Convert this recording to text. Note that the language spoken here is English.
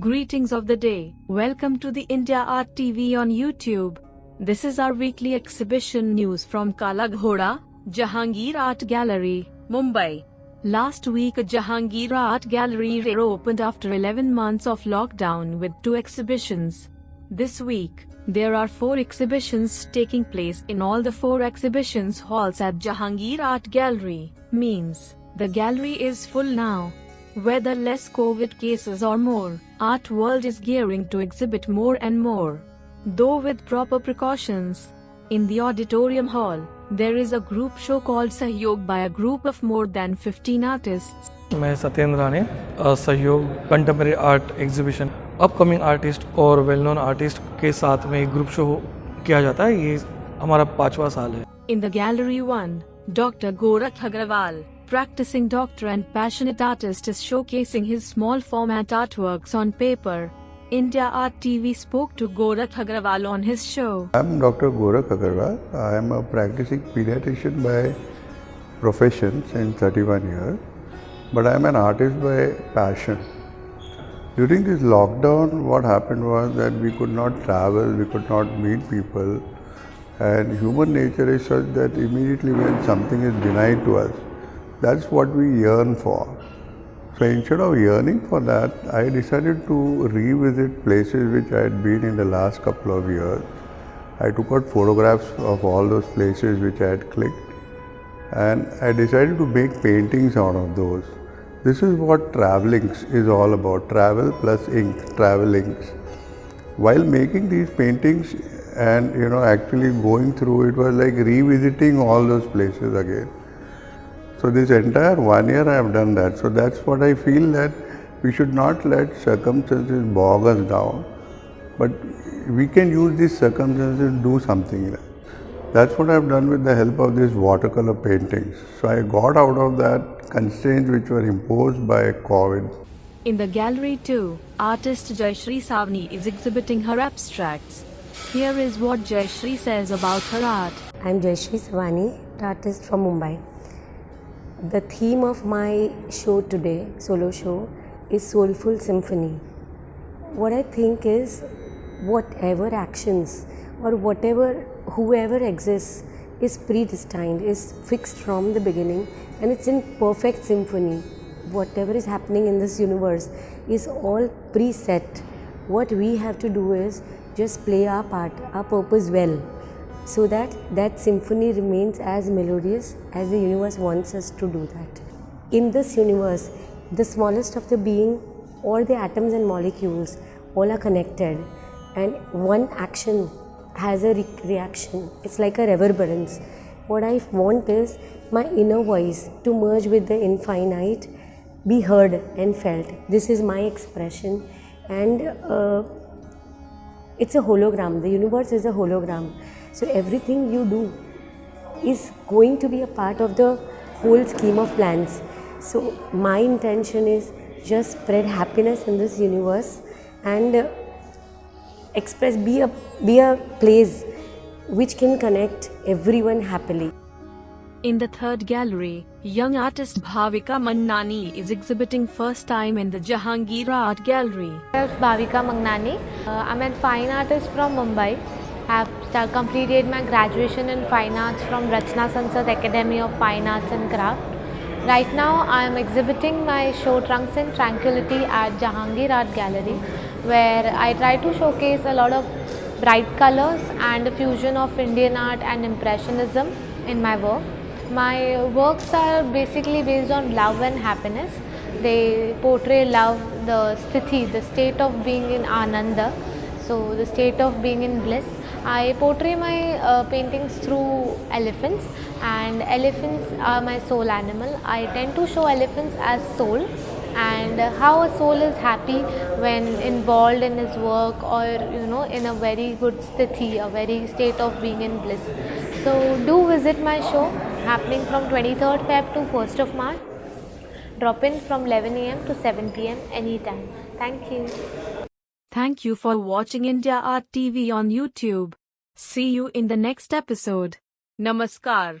Greetings of the day. Welcome to the India Art TV on YouTube. This is our weekly exhibition news from Kala Ghoda, Jahangir Art Gallery, Mumbai. Last week Jahangir Art Gallery reopened after 11 months of lockdown with 2 exhibitions. This week, there are 4 exhibitions taking place in all the 4 exhibitions halls at Jahangir Art Gallery, means the gallery is full now. Whether less COVID cases or more, art world is gearing to exhibit more and more, though with proper precautions. In the auditorium hall, there is a group show called Sahyog by a group of more than 15 artists. मैं सत्येंद्र राणे सहयोग contemporary art exhibition upcoming artist और well known artist के साथ में एक group show किया जाता है। ये हमारा 5वां साल है। In the gallery 1, Dr. Gorakh Agrawal, practicing doctor and passionate artist, is showcasing his small format artworks on paper. India Art TV spoke to Gorakh Agrawal on his show. I'm Dr. Gorakh Agrawal. I am a practicing pediatrician by profession since 31 years, but I am an artist by passion. During this lockdown, what happened was that we could not travel, we could not meet people, and human nature is such that immediately when something is denied to us, that's what we yearn for. So instead of yearning for that, I decided to revisit places which I had been in the last couple of years. I took out photographs of all those places which I had clicked, and I decided to make paintings out of those. This is what traveling is all about, travel plus ink, travel inks. While making these paintings and actually going through, it was like revisiting all those places again. So this entire 1 year I have done that. So that's what I feel, that we should not let circumstances bog us down, but we can use these circumstances to do something. That's what I have done with the help of these watercolor paintings. So I got out of that constraints which were imposed by COVID. In the gallery 2, artist Jayashree Savni is exhibiting her abstracts. Here is what Jayashree says about her art. I am Jayashree Savni, artist from Mumbai. The theme of my show today, solo show, is Soulful Symphony. What I think is, whatever actions or whoever exists is predestined, is fixed from the beginning, and it's in perfect symphony. Whatever is happening in this universe is all preset. What we have to do is just play our part, our purpose well, so that that symphony remains as melodious as the universe wants us to do that. In this universe, the smallest of the being, all the atoms and molecules, all are connected, and one action has a reaction. It's like a reverberance. What I want is my inner voice to merge with the infinite, be heard and felt. This is my expression, and it's a hologram. The universe is a hologram. So everything you do is going to be a part of the whole scheme of plans. So my intention is just spread happiness in this universe and express, be a place which can connect everyone happily. In the 3rd gallery, young artist Bhavika Mannani is exhibiting first time in the Jahangir Art Gallery. Bhavika Mannani. I'm a fine artist from Mumbai. I have completed my graduation in fine arts from Rachna Sansad Academy of Fine Arts and Craft. Right now I am exhibiting my show Trunks in Tranquility at Jahangir Art Gallery, where I try to showcase a lot of bright colors and a fusion of Indian art and Impressionism in my work. My works are basically based on love and happiness. They portray love, the sthiti, the state of being in ananda, so the state of being in bliss. I portray my paintings through elephants, and elephants are my soul animal. I tend to show elephants as soul, and how a soul is happy when involved in his work, or in a very good sthiti, a very state of being in bliss. So do visit my show, happening from 23rd Feb to 1st of March. Drop in from 11 am to 7 pm anytime. Thank you. Thank you for watching India Art TV on YouTube. See you in the next episode. Namaskar.